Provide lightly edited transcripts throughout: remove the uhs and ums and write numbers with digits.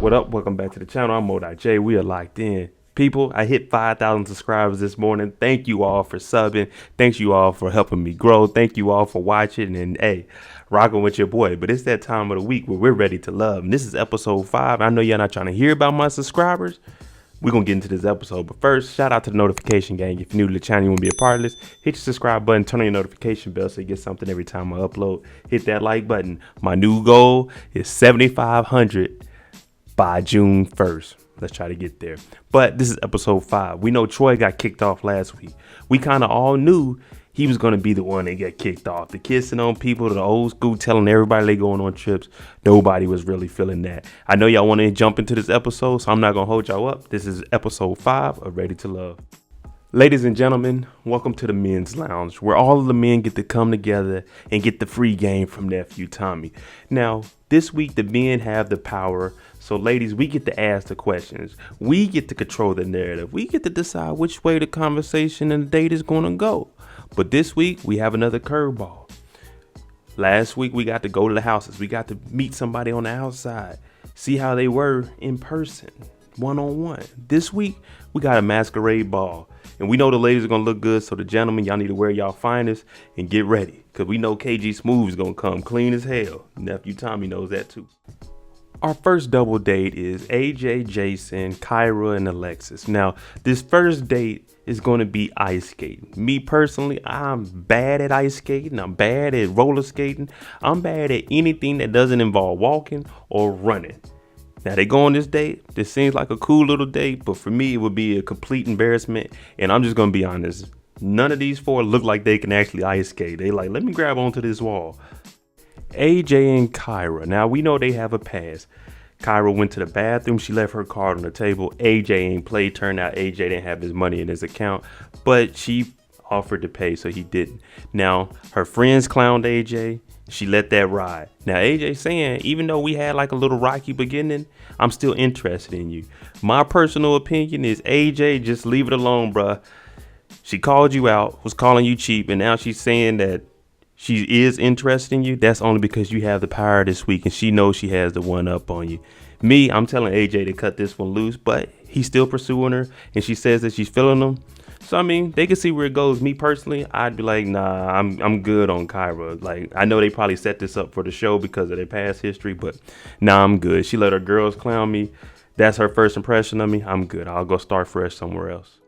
What up? Welcome back to the channel. I'm Mo.J. We are locked in. People, I hit 5,000 subscribers this morning. Thank you all for subbing. Thank you all for helping me grow. Thank you all for watching. And hey, rocking with your boy. But it's that time of the week where we're ready to love. And this is episode 5. I know y'all not trying to hear about my subscribers. We're going to get into this episode. But first, shout out to the notification gang. If you're new to the channel, you want to be a part of this, hit your subscribe button, turn on your notification bell so you get something every time I upload. Hit that like button. My new goal is 7,500 by June 1st. Let's try to get there. But this is episode 5. We know Troy got kicked off last week. We kind of all knew he was going to be the one that got kicked off. The kissing on people, the old school telling everybody they going on trips. Nobody was really feeling that. I know y'all want to jump into this episode, so I'm not going to hold y'all up. This is episode 5 of Ready to Love. Ladies and gentlemen, welcome to the Men's Lounge, where all of the men get to come together and get the free game from Nephew Tommy. Now, this week, the men have the power. So, ladies, we get to ask the questions. We get to control the narrative. We get to decide which way the conversation and the date is going to go. But this week, we have another curveball. Last week, we got to go to the houses. We got to meet somebody on the outside, see how they were in person, one-on-one. This week, we got a masquerade ball. And we know the ladies are going to look good. So the gentlemen, y'all need to wear y'all finest and get ready. Because we know KG Smooth is going to come clean as hell. Nephew Tommy knows that too. Our first double date is AJ, Jason, Kyra, and Alexis. Now, this first date is going to be ice skating. Me personally, I'm bad at ice skating. I'm bad at roller skating. I'm bad at anything that doesn't involve walking or running. Now, they go on this date. This seems like a cool little date, but for me, it would be a complete embarrassment. And I'm just going to be honest. None of these four look like they can actually ice skate. They like, let me grab onto this wall. AJ and Kyra. Now, we know they have a past. Kyra went to the bathroom. She left her card on the table. AJ ain't played. Turned out AJ didn't have his money in his account, but she offered to pay, so he didn't. Now, her friends clowned AJ. She let that ride. Now, AJ saying, even though we had like a little rocky beginning, I'm still interested in you. My personal opinion is AJ, just leave it alone, bruh. She called you out, was calling you cheap, and now she's saying that she is interested in you. That's only because you have the power this week and she knows she has the one up on you. Me, I'm telling AJ to cut this one loose, but he's still pursuing her and she says that she's feeling him. So, I mean, they can see where it goes. Me personally, I'd be like, nah, I'm good on Kyra. Like, I know they probably set this up for the show because of their past history, but nah, I'm good. She let her girls clown me. That's her first impression of me. I'm good. I'll go start fresh somewhere else.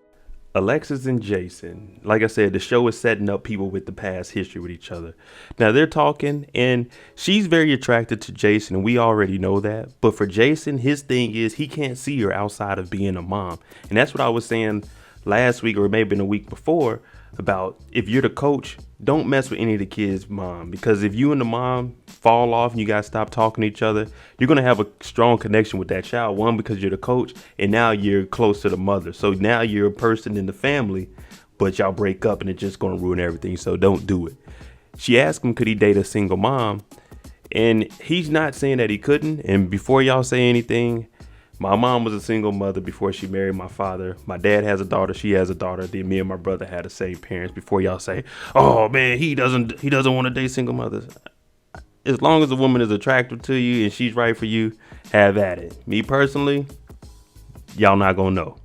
Alexis and Jason, like I said, the show is setting up people with the past history with each other. Now they're talking and she's very attracted to Jason and we already know that. But for Jason, his thing is he can't see her outside of being a mom. And that's what I was saying last week or maybe in a week before about if you're the coach, don't mess with any of the kids' mom, because if you and the mom fall off and you guys stop talking to each other, you're going to have a strong connection with that child. One, because you're the coach and now you're close to the mother. So now you're a person in the family, but y'all break up and it's just going to ruin everything. So don't do it. She asked him, could he date a single mom? And he's not saying that he couldn't. And before y'all say anything, my mom was a single mother before she married my father. My dad has a daughter. She has a daughter. Then me and my brother had the same parents. Before y'all say, oh man, he doesn't want to date single mothers. As long as the woman is attractive to you and she's right for you, have at it. Me personally, y'all not gonna know.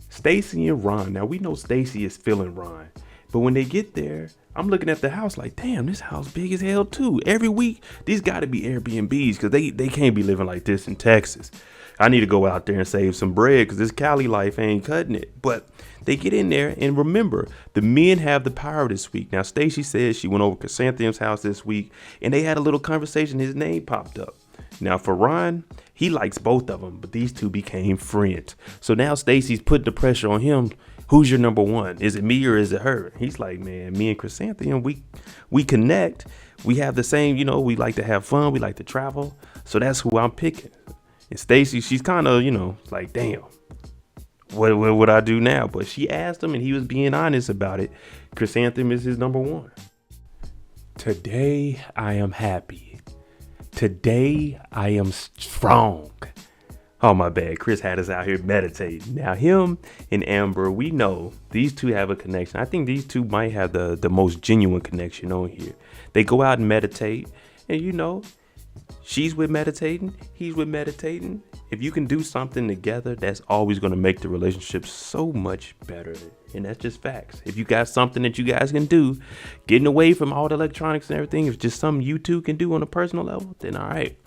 Stacy and Ron. Now we know Stacy is feeling Ron, but when they get there, I'm looking at the house like, damn, this house big as hell too. Every week, these got to be Airbnbs because they can't be living like this in Texas. I need to go out there and save some bread because this Cali life ain't cutting it. But they get in there and remember, the men have the power this week. Now, Stacy says she went over to Chrysanthemum's house this week and they had a little conversation. His name popped up. Now, for Ron, he likes both of them, but these two became friends. So now Stacy's putting the pressure on him. Who's your number one? Is it me or is it her? He's like, man, me and Chrysanthemum, we connect. We have the same, we like to have fun. We like to travel. So that's who I'm picking. And Stacy, she's kind of, like, damn, what would I do now? But she asked him and he was being honest about it. Chrysanthemum is his number one. Today, I am happy. Today, I am strong. Oh, my bad. Chris had us out here meditating. Now, him and Amber, we know these two have a connection. I think these two might have the most genuine connection on here. They go out and meditate and, She's with meditating, he's with meditating. If you can do something together, that's always going to make the relationship so much better. And that's just facts. If you got something that you guys can do, getting away from all the electronics and everything, if it's just something you two can do on a personal level, then all right.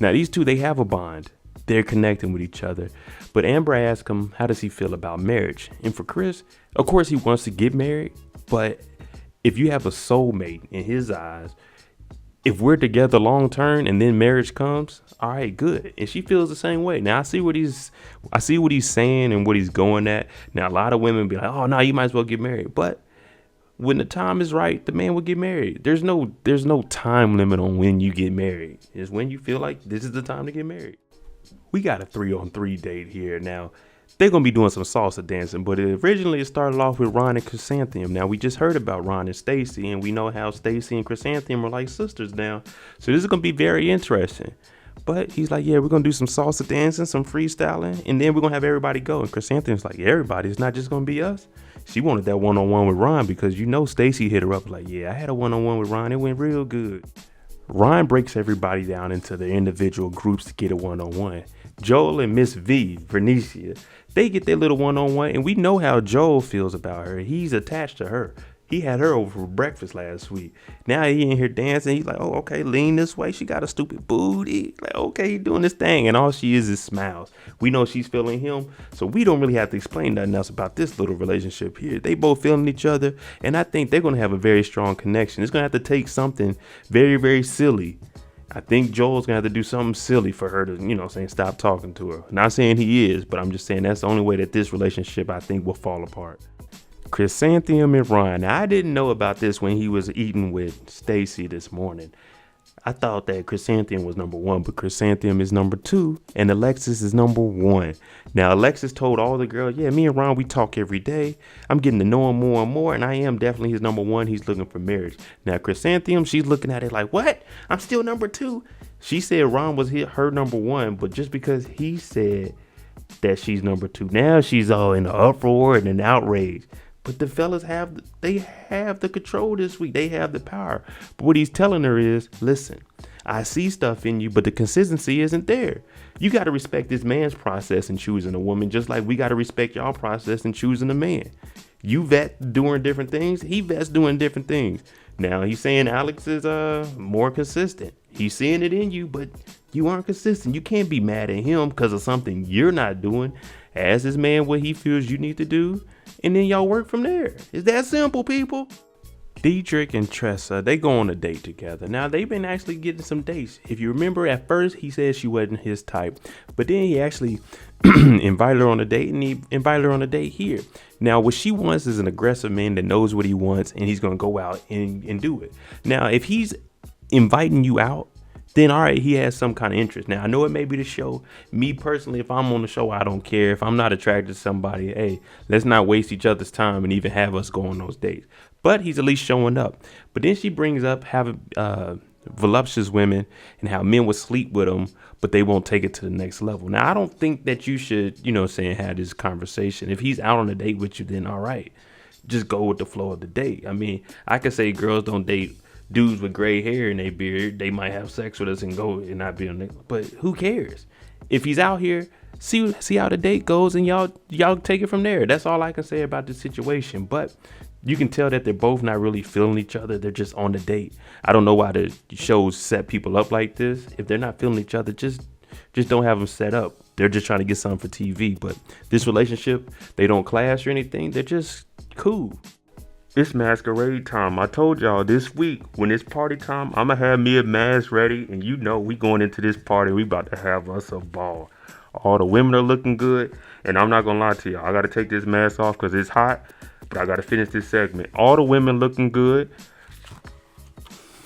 Now, these two, they have a bond. They're connecting with each other. But Amber asked him, how does he feel about marriage? And for Chris, of course, he wants to get married. But if you have a soulmate in his eyes, if we're together long term and then marriage comes, all right, good. And she feels the same way. Now I see what he's saying and what he's going at. Now a lot of women be like, oh no, you might as well get married. But when the time is right, the man will get married. There's no time limit on when you get married. It's when you feel like this is the time to get married. We got a 3-on-3 date here now. They're going to be doing some salsa dancing, but originally it started off with Ron and Chrysanthemum. Now, we just heard about Ron and Stacy, and we know how Stacy and Chrysanthemum are like sisters now. So this is going to be very interesting. But he's like, yeah, we're going to do some salsa dancing, some freestyling, and then we're going to have everybody go. And Chrysanthemum's like, everybody, it's not just going to be us. She wanted that one-on-one with Ron because, Stacy hit her up like, yeah, I had a one-on-one with Ron. It went real good. Ron breaks everybody down into their individual groups to get a one-on-one. Joel and Miss Venetia, they get their little one-on-one, and we know how Joel feels about her. He's attached to her. He had her over for breakfast last week. Now he in here dancing. He's like, oh, okay, lean this way. She got a stupid booty. Like, okay, he doing this thing, and all she is smiles. We know she's feeling him, so we don't really have to explain nothing else about this little relationship here. They both feeling each other, and I think they're going to have a very strong connection. It's going to have to take something very, very silly. I think Joel's going to have to do something silly for her to, stop talking to her. Not saying he is, but I'm just saying that's the only way that this relationship, I think, will fall apart. Chrysanthemum and Ron. Now, I didn't know about this when he was eating with Stacy this morning. I thought that Chrysanthemum was number 1, but Chrysanthemum is number 2, and Alexis is number 1. Now, Alexis told all the girls, yeah, me and Ron, we talk every day. I'm getting to know him more and more, and I am definitely his number 1. He's looking for marriage. Now, Chrysanthemum, she's looking at it like, what? I'm still number 2. She said Ron was her number 1, but just because he said that she's number 2, now she's all in an uproar and an outrage. But the fellas have the control this week. They have the power. But what he's telling her is, listen, I see stuff in you, but the consistency isn't there. You got to respect this man's process in choosing a woman, just like we got to respect y'all process in choosing a man. You vet doing different things. He vets doing different things. Now he's saying Alex is more consistent. He's seeing it in you, but you aren't consistent. You can't be mad at him because of something you're not doing. Ask this man what he feels you need to do, and then y'all work from there. It's that simple, people. Diedrich and Tressa, they go on a date together. Now, they've been actually getting some dates. If you remember, at first, he said she wasn't his type. But then he actually invited her on a date, and he invited her on a date here. Now, what she wants is an aggressive man that knows what he wants, and he's going to go out and do it. Now, if he's inviting you out, then all right, he has some kind of interest. Now, I know it may be the show. Me personally, if I'm on the show, I don't care. If I'm not attracted to somebody, hey, let's not waste each other's time and even have us go on those dates. But he's at least showing up. But then she brings up having voluptuous women and how men would sleep with them, but they won't take it to the next level. Now, I don't think that you should, have this conversation. If he's out on a date with you, then all right, just go with the flow of the date. I mean, I could say girls don't date dudes with gray hair in their beard. They might have sex with us and go and not be on it, but who cares? If he's out here, see how the date goes, and y'all take it from there. That's all I can say about this situation. But you can tell that they're both not really feeling each other. They're just on the date. I don't know why the shows set people up like this. If they're not feeling each other, just don't have them set up. They're just trying to get something for TV. But this relationship, they don't clash or anything. They're just cool. It's masquerade time. I told y'all this week, when it's party time, I'm going to have me a mask ready. And we going into this party, we about to have us a ball. All the women are looking good. And I'm not going to lie to y'all. I got to take this mask off because it's hot. But I got to finish this segment. All the women looking good.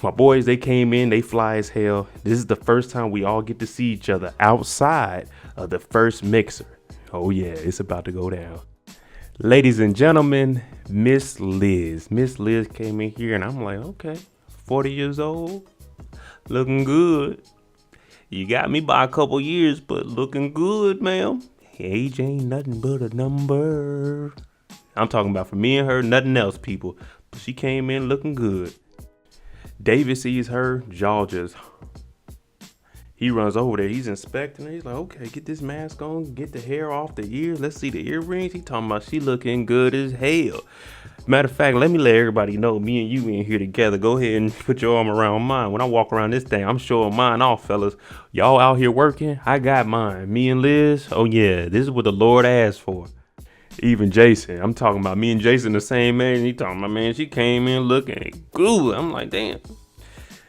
My boys, they came in. They fly as hell. This is the first time we all get to see each other outside of the first mixer. Oh, yeah. It's about to go down. Ladies and gentlemen, Miss Liz. Miss Liz came in here, and I'm like, okay, 40 years old, looking good. You got me by a couple years, but looking good, ma'am. Age ain't nothing but a number. I'm talking about for me and her, nothing else, people. But she came in looking good. David sees her, jaw just He runs over there. He's inspecting it. He's like, okay, get this mask on. Get the hair off the ears. Let's see the earrings. He talking about she looking good as hell. Matter of fact, let me let everybody know me and you in here together. Go ahead and put your arm around mine. When I walk around this thing, I'm showing mine off, fellas. Y'all out here working? I got mine. Me and Liz, oh yeah, this is what the Lord asked for. Even Jason, I'm talking about me and Jason the same age. He talking about, man, she came in looking good. I'm like, damn.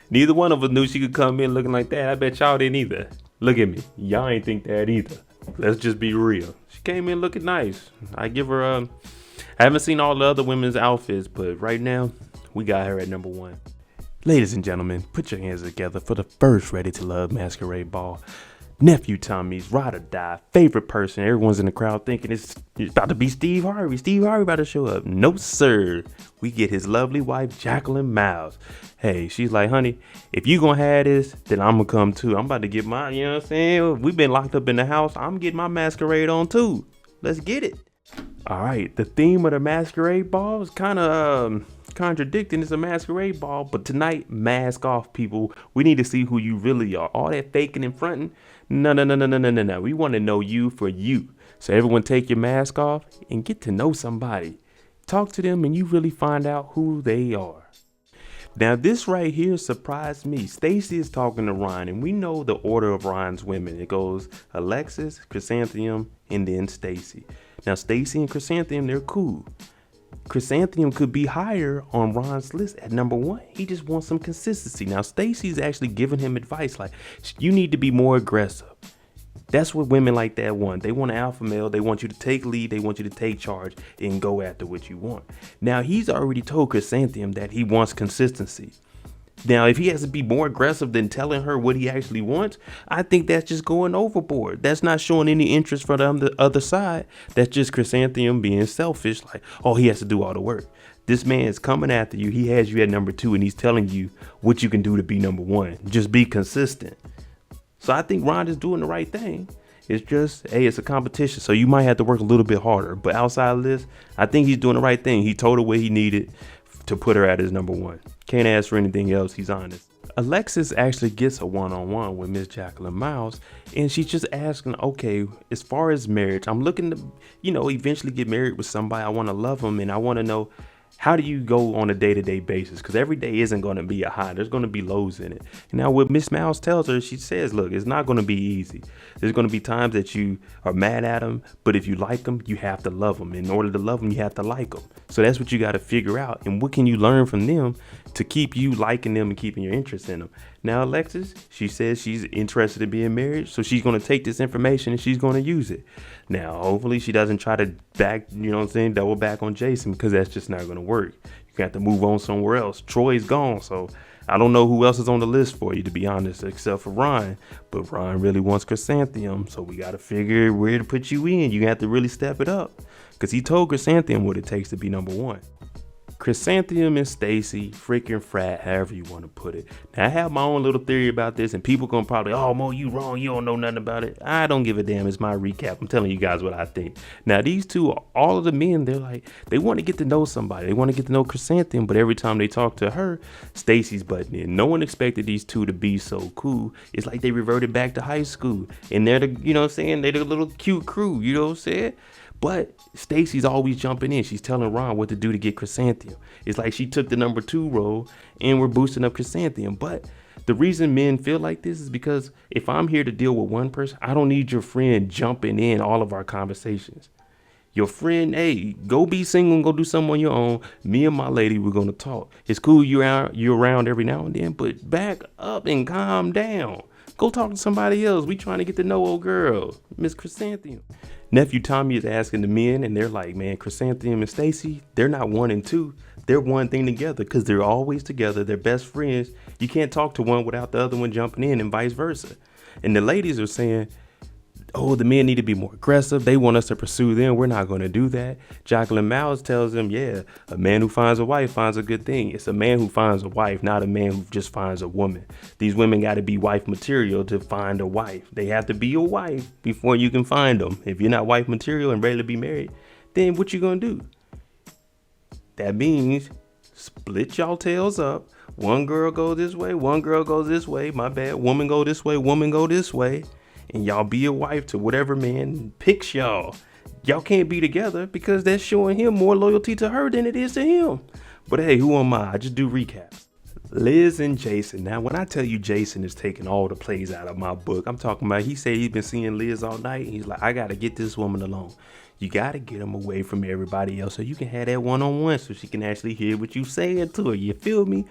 Neither one of us knew she could come in looking like that. I bet y'all didn't either. Look at me. Y'all ain't think that either. Let's just be real. She came in looking nice. I give her I haven't seen all the other women's outfits, but right now, we got her at number 1. Ladies and gentlemen, put your hands together for the first Ready to Love masquerade ball. Nephew Tommy's ride or die favorite person. Everyone's in the crowd thinking it's about to be Steve Harvey. Steve Harvey about to show up. No, sir. We get his lovely wife, Jacqueline Miles. Hey, she's like, honey, if you gonna have this, then I'm gonna come too. I'm about to get mine, you know what I'm saying? We've been locked up in the house. I'm getting my masquerade on too. Let's get it. All right, the theme of the masquerade ball is kind of contradicting. It's a masquerade ball, but tonight, mask off, people. We need to see who you really are. All that faking and fronting, no. We want to know you for you. So everyone take your mask off and get to know somebody. Talk to them and you really find out who they are. Now this right here surprised me. Stacy is talking to Ryan, and we know the order of Ryan's women. It goes Alexis, Chrysanthemum, and then Stacy. Now Stacy and Chrysanthemum, they're cool. Chrysanthemum could be higher on Ron's list at number 1. He just wants some consistency. Now Stacy's actually giving him advice like, you need to be more aggressive. That's what women like that want. They want an alpha male. They want you to take lead. They want you to take charge and go after what you want. Now he's already told Chrysanthemum that he wants consistency. Now, if he has to be more aggressive than telling her what he actually wants, I think that's just going overboard. That's not showing any interest from the other side. That's just Chrysanthemum being selfish. Like, oh, he has to do all the work. This man is coming after you. He has you at number 2, and he's telling you what you can do to be number 1. Just be consistent. So I think Ron is doing the right thing. It's just, hey, it's a competition. So you might have to work a little bit harder. But outside of this, I think he's doing the right thing. He told her what he needed to put her at his number 1. Can't ask for anything else. He's honest. Alexis actually gets a one-on-one with Miss Jacqueline Miles, and she's just asking, okay, as far as marriage, I'm looking to, eventually get married with somebody. I want to love them, and I want to know, how do you go on a day-to-day basis? Because every day isn't going to be a high. There's going to be lows in it. And now what Miss Miles tells her, she says, look, it's not going to be easy. There's going to be times that you are mad at them, but if you like them, you have to love them. In order to love them, you have to like them. So that's what you got to figure out. And what can you learn from them to keep you liking them and keeping your interest in them? Now, Alexis, she says she's interested in being married, so she's going to take this information and she's going to use it. Now, hopefully she doesn't try to double back on Jason, because that's just not going to work. You got to move on somewhere else. Troy's gone, so I don't know who else is on the list for you, to be honest, except for Ryan. But Ryan really wants Chrysanthemum, so we got to figure where to put you in. You have to really step it up, because he told Chrysanthemum what it takes to be number 1. Chrysanthemum and Stacy, freaking frat, however you want to put it. Now, I have my own little theory about this, and people gonna probably, oh, Mo, you wrong. You don't know nothing about it. I don't give a damn. It's my recap. I'm telling you guys what I think. Now, these two, all of the men, they're like, they want to get to know somebody. They want to get to know Chrysanthemum, but every time they talk to her, Stacy's butting in. No one expected these two to be so cool. It's like they reverted back to high school, and they're the, they're the little cute crew, you know what I'm saying? But Stacy's always jumping in. She's telling Ron what to do to get Chrysanthemum. It's like she took the number 2 role and we're boosting up Chrysanthemum. But the reason men feel like this is because if I'm here to deal with one person, I don't need your friend jumping in all of our conversations. Your friend, hey, go be single and go do something on your own. Me and my lady, we're going to talk. It's cool you're around every now and then, but back up and calm down. Go talk to somebody else. We trying to get to know old girl, Miss Chrysanthemum. Nephew Tommy is asking the men, and they're like, man, Chrysanthemum and Stacy, they're not 1 and 2. They're one thing together, because they're always together. They're best friends. You can't talk to one without the other one jumping in, and vice versa. And the ladies are saying, oh, the men need to be more aggressive. They want us to pursue them. We're not going to do that. Jacqueline Miles tells them, yeah, a man who finds a wife finds a good thing. It's a man who finds a wife, not a man who just finds a woman. These women got to be wife material to find a wife. They have to be your wife before you can find them. If you're not wife material and ready to be married, then what you going to do? That means split y'all tails up, One girl goes this way, one girl goes this way, my bad. Woman go this way, woman go this way. And y'all be a wife to whatever man picks y'all. Y'all can't be together because that's showing him more loyalty to her than it is to him. But hey, who am I? I just do recaps. Liz and Jason. Now, when I tell you Jason is taking all the plays out of my book, I'm talking about, he said he's been seeing Liz all night. And he's like, I got to get this woman alone. You got to get him away from everybody else so you can have that one-on-one so she can actually hear what you saying to her. You feel me?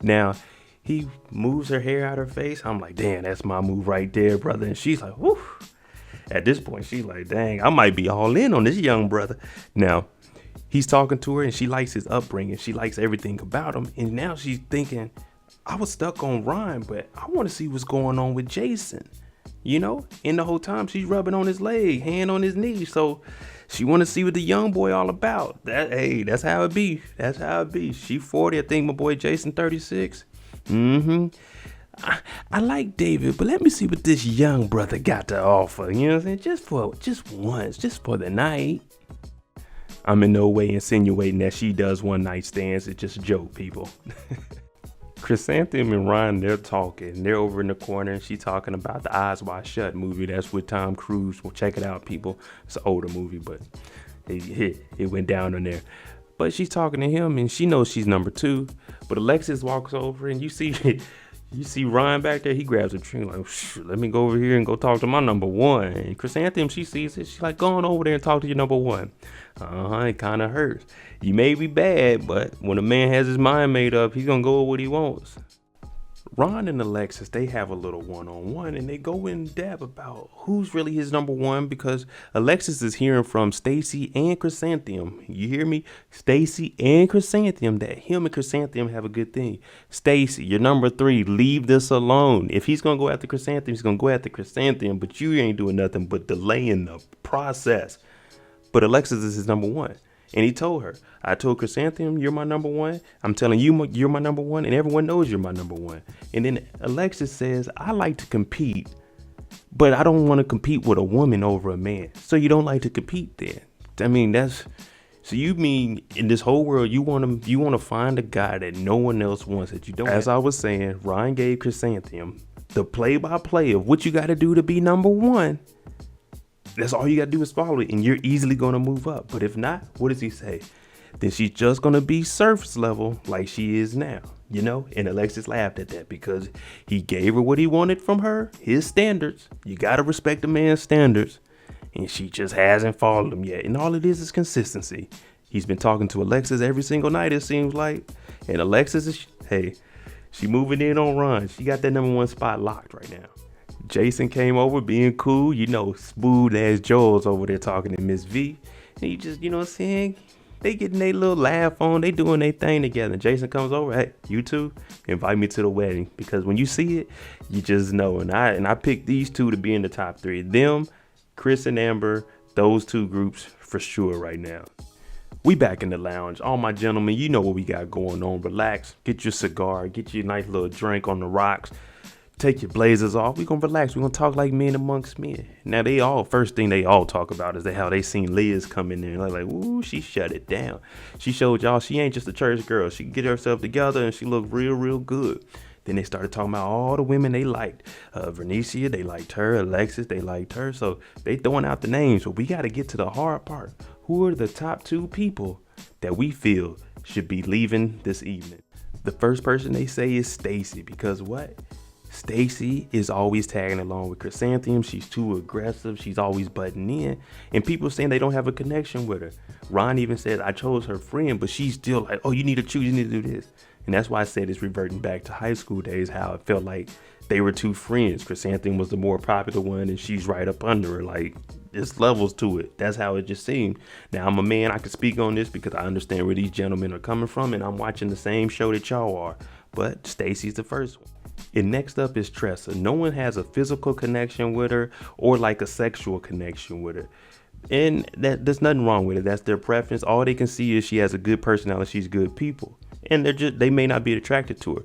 Now, he moves her hair out her face. I'm like, damn, that's my move right there, brother. And she's like, whoo. At this point, she's like, dang, I might be all in on this young brother. Now, he's talking to her and she likes his upbringing. She likes everything about him. And now she's thinking, I was stuck on Ryan, but I want to see what's going on with Jason. You know, and the whole time she's rubbing on his leg, hand on his knee. So she want to see what the young boy all about. That's how it be. That's how it be. She 40, I think my boy Jason 36. I like David, but let me see what this young brother got to offer. You know what I'm saying? Just once, just for the night. I'm in no way insinuating that she does one night stands. It's just a joke, people. Chrysanthemum and Ryan, they're talking. They're over in the corner and she's talking about the Eyes Wide Shut movie. That's with Tom Cruise. Well, check it out, people. It's an older movie, but it went down on there. But she's talking to him and she knows she's number 2. But Alexis walks over and you see Ryan back there. He grabs a drink like, let me go over here and go talk to my number 1. And Chrysanthemum, she sees it. She's like, go on over there and talk to your number 1. It kind of hurts. You may be bad, but when a man has his mind made up, he's going to go with what he wants. Ron and Alexis, they have a little one-on-one and they go in depth about who's really his number 1 because Alexis is hearing from Stacy and Chrysanthemum. You hear me? Stacy and Chrysanthemum, that him and Chrysanthemum have a good thing. Stacy, you're number 3. Leave this alone. If he's going to go after Chrysanthemum, he's going to go after Chrysanthemum, but you ain't doing nothing but delaying the process. But Alexis is his number 1. And he told her, I told Chrysanthemum, you're my number 1. I'm telling you, you're my number 1. And everyone knows you're my number 1. And then Alexis says, I like to compete, but I don't want to compete with a woman over a man. So you don't like to compete then. I mean, so you mean in this whole world, you want to find a guy that no one else wants that you don't. As I was saying, Ryan gave Chrysanthemum the play-by-play of what you got to do to be number 1. That's all you got to do is follow it and you're easily going to move up. But if not, what does he say? Then she's just going to be surface level like she is now, you know? And Alexis laughed at that because he gave her what he wanted from her, his standards. You got to respect the man's standards. And she just hasn't followed them yet. And all it is consistency. He's been talking to Alexis every single night, it seems like. And Alexis is, she moving in on Ron. She got that number 1 spot locked right now. Jason came over being cool, you know, smooth as Joel's over there talking to Miss V. And you just, you know what I'm saying? They getting their little laugh on, they doing their thing together. And Jason comes over, hey, you two, invite me to the wedding. Because when you see it, you just know. And I picked these 2 to be in the top 3. Them, Chris and Amber, those 2 groups for sure right now. We back in the lounge. All my gentlemen, you know what we got going on. Relax, get your cigar, get your nice little drink on the rocks. Take your blazers off. We're going to relax. We're going to talk like men amongst men. Now, first thing they all talk about is how they seen Liz come in there. And they're like, ooh, she shut it down. She showed y'all she ain't just a church girl. She can get herself together and she looked real, real good. Then they started talking about all the women they liked. Vernicia, they liked her. Alexis, they liked her. So they throwing out the names. But we got to get to the hard part. Who are the top 2 people that we feel should be leaving this evening? The first person they say is Stacy because what? Stacy is always tagging along with Chrysanthemum. She's too aggressive. She's always butting in. And people saying they don't have a connection with her. Ron even said, I chose her friend, but she's still like, oh, you need to choose. You need to do this. And that's why I said it's reverting back to high school days, how it felt like they were 2 friends. Chrysanthemum was the more popular one and she's right up under her. Like, there's levels to it. That's how it just seemed. Now, I'm a man. I can speak on this because I understand where these gentlemen are coming from. And I'm watching the same show that y'all are. But Stacy's the first one. And next up is Tressa. No one has a physical connection with her or like a sexual connection with her. And there's nothing wrong with it. That's their preference. All they can see is she has a good personality. She's good people. And they may not be attracted to her.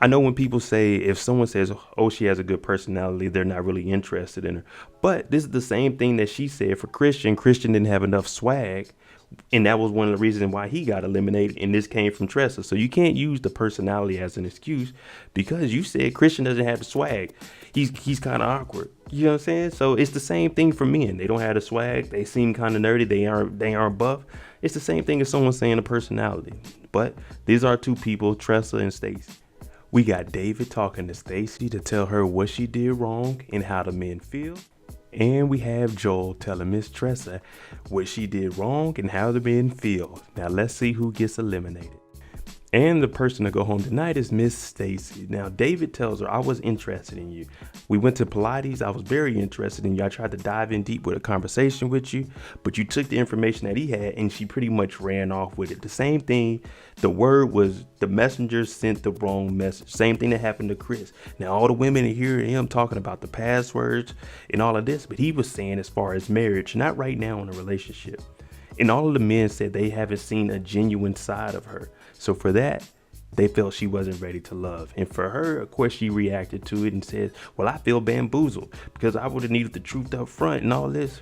I know when people say, if someone says, oh, she has a good personality, they're not really interested in her. But this is the same thing that she said for Christian. Christian didn't have enough swag. And that was one of the reasons why he got eliminated. And this came from Tressa. So you can't use the personality as an excuse, because you said Christian doesn't have the swag. He's kind of awkward. You know what I'm saying? So it's the same thing for men. They don't have the swag. They seem kind of nerdy. They aren't buff. It's the same thing as someone saying a personality. But these are two people, Tressa and Stacey. We got David talking to Stacey to tell her what she did wrong and how the men feel. And we have Joel telling Miss Tressa what she did wrong and how the men feel. Now let's see who gets eliminated. And the person to go home tonight is Miss Stacey. Now David tells her, I was interested in you. We went to Pilates. I was very interested in you. I tried to dive in deep with a conversation with you, but you took the information that he had and she pretty much ran off with it. The same thing. The word was the messenger sent the wrong message. Same thing that happened to Chris. Now all the women are hearing him talking about the passwords and all of this, but he was saying as far as marriage, not right now in a relationship. And all of the men said they haven't seen a genuine side of her. So for that, they felt she wasn't ready to love. And for her, of course, she reacted to it and said, well, I feel bamboozled because I would have needed the truth up front and all this.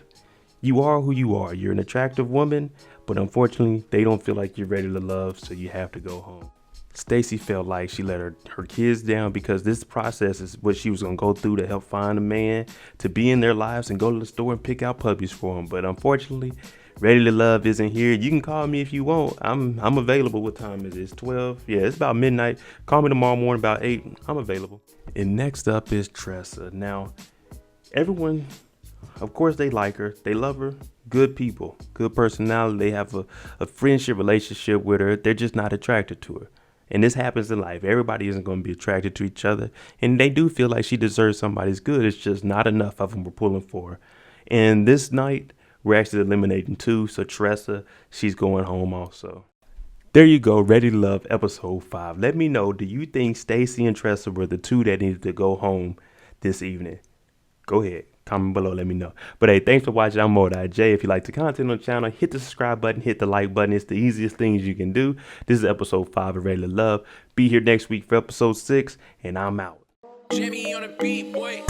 You are who you are. You're an attractive woman, but unfortunately, they don't feel like you're ready to love, so you have to go home. Stacey felt like she let her kids down because this process is what she was going to go through to help find a man, to be in their lives and go to the store and pick out puppies for them. But unfortunately, Ready to Love isn't here. You can call me if you want. I'm available. What time is it? It's 12. Yeah, it's about midnight. Call me tomorrow morning about 8. I'm available. And next up is Tressa. Now, everyone, of course, they like her. They love her. Good people. Good personality. They have a friendship relationship with her. They're just not attracted to her. And this happens in life. Everybody isn't going to be attracted to each other. And they do feel like she deserves somebody's good. It's just not enough of them were pulling for her. And this night, we're actually eliminating 2. So Tressa, she's going home also. There you go. Ready to Love episode 5. Let me know, do you think Stacey and Tressa were the 2 that needed to go home this evening? Go ahead. Comment below. Let me know. But hey, thanks for watching. I'm Mo.J. If you like the content on the channel, hit the subscribe button, hit the like button. It's the easiest things you can do. This is episode 5 of Ready to Love. Be here next week for episode 6, and I'm out. Jimmy on the beat, boy.